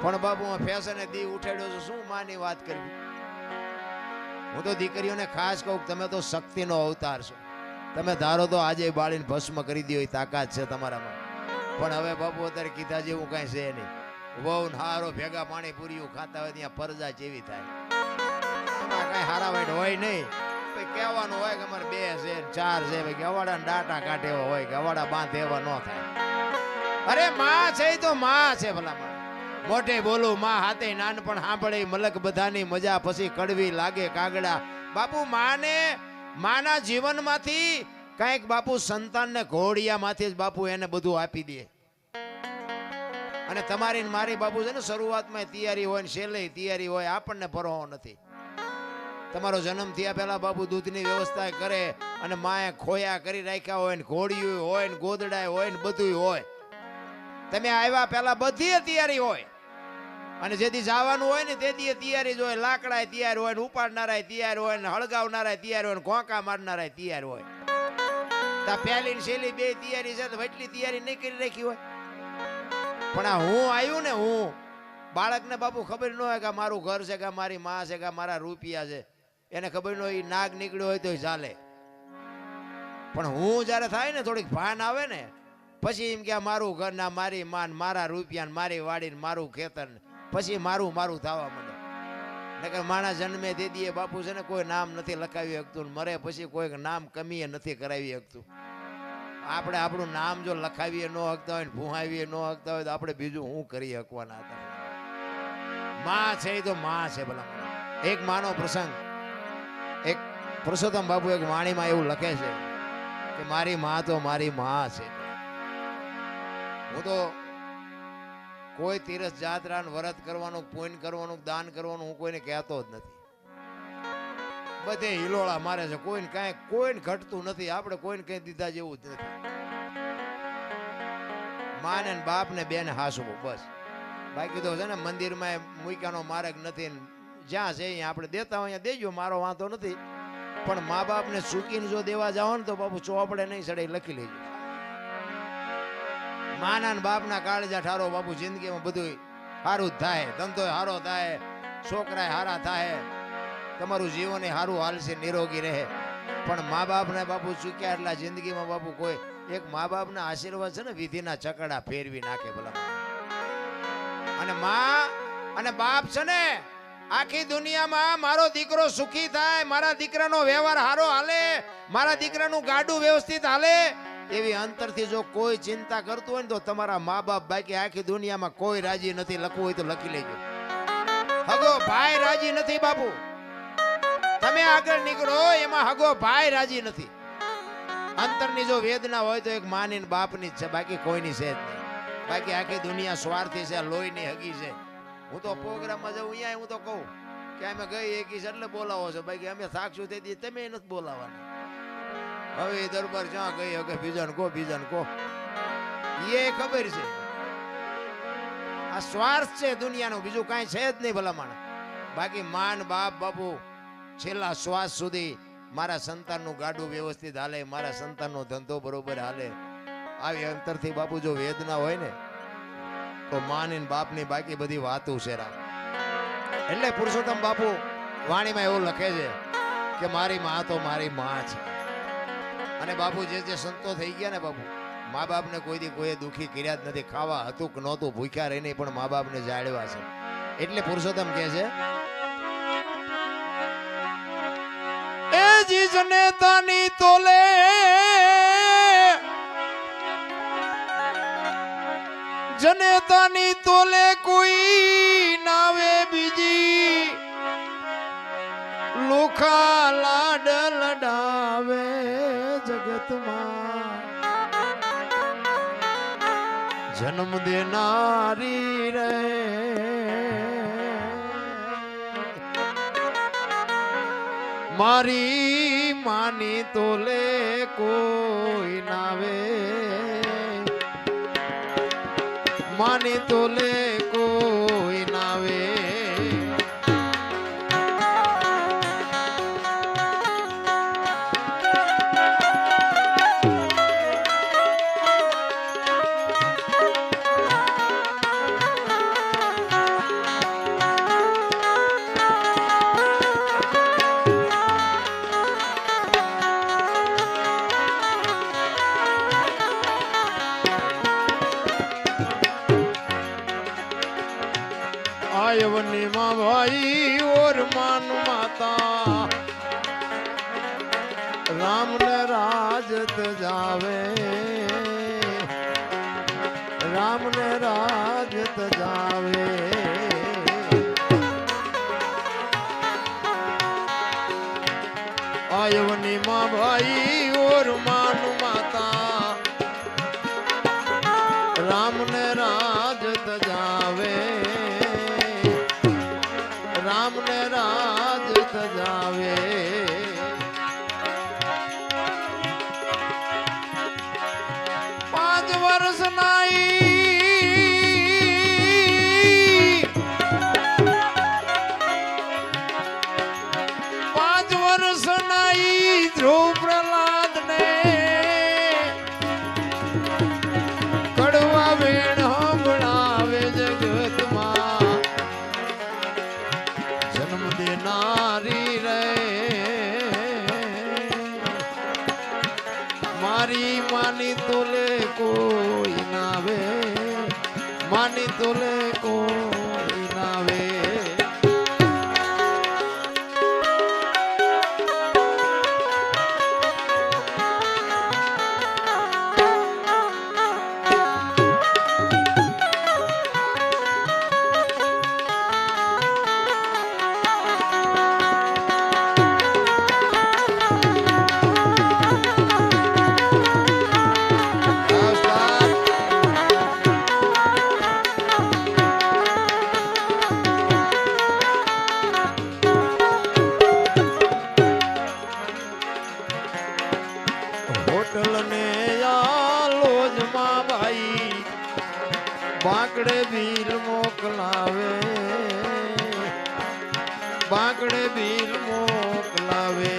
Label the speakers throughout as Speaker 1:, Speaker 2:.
Speaker 1: પણ બાપુ હું ફેશને દી ઉઠાડ્યો છું, શું માની વાત કરવી. હું તો દીકરીઓને ખાસ કહું, તમે તો શક્તિનો અવતાર છો. તમે ધારો તો આજે બાળીને ભસ્મ કરી દો, એ તાકાત છે તમારામાં. પણ હવે બાપુ અત્યારે કીધા જેવું કાંઈ છે નહીં. વહુ હારો ભેગા પાણી પૂરીયું ખાતા હોય ત્યાં પરજા જેવી થાય. એમાં કાંઈ હારા વાઈટ હોય નહીં. કહેવાનું હોય કે અમારે 2 છે 4 છે, ગવાડા ડાટા કાઢે એવા હોય, ગવાડા બાંધે એવા ન થાય. અરે માં છે તો માં છે ભલા. મોઢે બોલું માં હાથે નાનપણ સાંભળે મલક બધાની મજા, પછી કડવી લાગે કાગડા. બાપુ માના જીવનમાંથી કઈક બાપુ સંતાનને ઘોડિયામાંથી જ બાપુ એને બધું આપી દે. અને તમારી ને મારી બાપુ છે ને શરૂઆતમાં તૈયારી હોય ને છેલ્લે તૈયારી હોય, આપણને પરવાહ નથી. તમારો જન્મ થયા પહેલા બાપુ દૂધની વ્યવસ્થા કરે, અને માએ ખોયા કરી રાખ્યા હોય ને ઘોડિયું હોય ને ગોદડા હોય ને બધું હોય. તમે આવ્યા પહેલા બધી તૈયારી હોય, અને જેથી જવાનું હોય ને તેથી તૈયારી જ હોય. લાકડા તૈયાર હોય ને ઉપાડનારા તૈયાર હોય ને હળગાવનારા તૈયાર હોય ને ઘોંકા મારનારા તૈયાર હોય. તા પહેલી ને છેલ્લી 2 તૈયારી છે તો એટલી તૈયારી નહીં કરી રાખી હોય. પણ આ હું આવ્યું ને, હું બાળકને બાપુ ખબર ન હોય કે મારું ઘર છે કે મારી માં છે કે મારા રૂપિયા છે. એને ખબર ન હોય નાગ નીકળ્યો હોય તો ચાલે. પણ હું જયારે થાય ને થોડીક ભાન આવે ને, પછી એમ કે મારું ઘર ના મારી માન મારા રૂપિયા મારી વાડી મારું ખેતર, પછી મારું થવા માંડે. નકર માણા જન્મે દે દીએ બાપુ છે ને કોઈ નામ નથી લખાવી શકતું, મરે પછી કોઈ નામ કમીએ નથી કરાવી શકતું. આપણે આપણું નામ જો લખાવીએ ન શકતા હોય ને ભૂહાવીએ ન શકતા હોય તો આપણે બીજું શું કરી શકવાના હતા. માં છે એ તો માં છે ભલા. એક માનો પ્રસંગ, એક પુરુષોત્તમ બાપુ એક વાણીમાં એવું લખે છે કે મારી માં તો મારી માં છે. હું તો કોઈ તીરથ જાત્રા વ્રત કરવાનું, પુણ્ય કરવાનું, દાન કરવાનું હું કોઈને કહેતો જ નથી. બધે હિલોળા મારે છે, કોઈને ઘટતું નથી. આપણે કોઈને કઈ દીધા જેવું જ નથી. માને ને બાપ ને બેને હાસવું બસ. બાકી તો છે ને મંદિરમાં મૂક્યાનો માર્ગ નથી. જ્યાં છે અહીંયા આપણે દેતા હોય દેજો, મારો વાંધો નથી. પણ મા બાપને ચૂકીને જો દેવા જાઓ ને તો બાપુ ચોપડે નહીં સડે, લખી લેજો. માના ને બાપના કાળજા ઠારો બાપુ. જિંદગીમાં બધું સારું જ થાય, ધંધો સારો થાય, છોકરા સારા થાય, તમારું જીવન સારું હાલશે, નિરોગી રહે. પણ મા બાપને બાપુ ચૂક્યા એટલા જિંદગીમાં બાપુ કોઈ એક મા બાપના આશીર્વાદ છે ને વિધિના ચકડા ફેરવી નાખે ભલા. અને મા અને બાપ છે ને આખી દુનિયામાં મારો દીકરો સુખી થાય, મારા દીકરાનો વ્યવહાર સારો હાલે, મારા દીકરાનું ગાડું વ્યવસ્થિત હાલે, એવી અંતરથી જો કોઈ ચિંતા કરતું હોય ને તો તમારા મા બાપ. બાકી આખી દુનિયામાં કોઈ રાજી નથી. લખવું હોય તો લખી લેજો. હગો ભાઈ રાજી નથી બાપુ. તમે આગળ નીકળો એમાં હગો ભાઈ રાજી નથી. અંતરની જો વેદના હોય તો એક માની બાપની જ છે, બાકી કોઈની છે જ નહીં. બાકી આખી દુનિયા સ્વાર્થી છે, લોહીની હગી છે. હું તો પ્રોગ્રામમાં જાઉં અહીંયા હું તો કહું કે અમે ગઈ એકી એટલે બોલાવો છો, બાકી અમે થાકશું તેથી તમે નથી બોલાવાના. હવે દરબાર જ્યાં ગઈ હવે બીજાને કહો એ ખબર છે. આ સ્વાર્થ છે દુનિયાનો, બીજું કાંઈ છે જ નહીં ભલામણ. બાકી માન બાપ બાપુ છેલ્લા શ્વાસ સુધી મારા સંતાનનું ગાડું વ્યવસ્થિત હાલે, મારા સંતાનનો ધંધો બરોબર હાલે. આવી અંતરથી બાપુ જો વેદના હોય ને તો માની બાપની બાકી બધી વાતો છે રામ. એટલે પુરુષોત્તમ બાપુ વાણીમાં એવું લખે છે કે મારી માં તો મારી માં છે. અને બાપુ જે સંતો થઈ ગયા ને બાપુ, મા બાપને કોઈ દી કોઈ દુખી કર્યા જ નથી. ખાવા હતું કે નહોતું, ભૂખ્યા રહી નહીં, પણ મા બાપને જાળવા છે. એટલે પુરુષોત્તમ કહે છે એ જી જનેતાની તોલે જનેતાની તોલે કોઈ નાવે બીજી, લોખા લાડ લડાવે જગતમાં, જન્મ દેનારી રે મારી માની તોલે કોઈ નાવે, માની તોલે કોઈ નાવે. आयवनी माँ भाई और मान माता राम ने राजत जावे राम ने राजत जावे आयवनी माँ भाई और मान माता राम ने राजत जावे राम ने राजत जावे 5 વર્ષ नाई 5 વર્ષ नाई ध्रुव प्रहलाद ने कड़वा वेण संभळावे जगत मां जन्म देनारी रे मारी मानी तोले कोई नावे मानी तोले कोई नावे होटल ने लोज मां भाई बाकड़े भील मोकलावे बाकड़े भील मोकलावे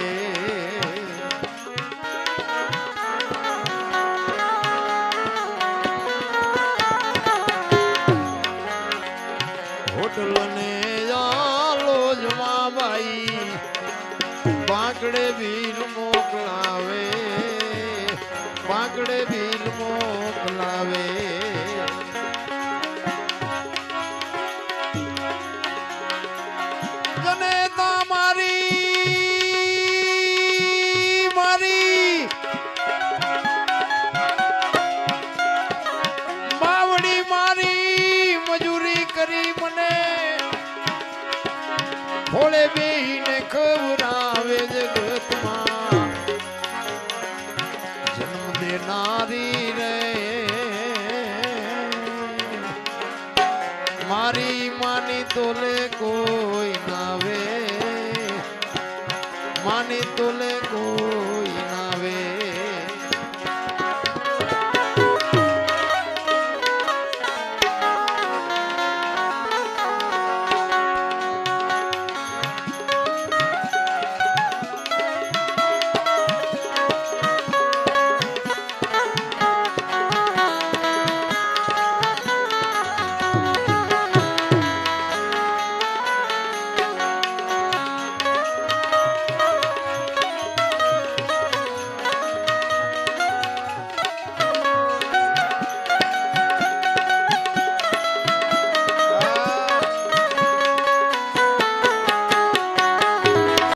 Speaker 1: होटल ने लोज मां भाई बाकड़े भील मोकलावे बाकड़े भील मोकलावे जनेता मारी मारी बावड़ी मारी मजूरी करी मने भोले बेही ने खबरावे जगत मां नारी रे मारी मानी तोले कोई नावे मानी तोले कोई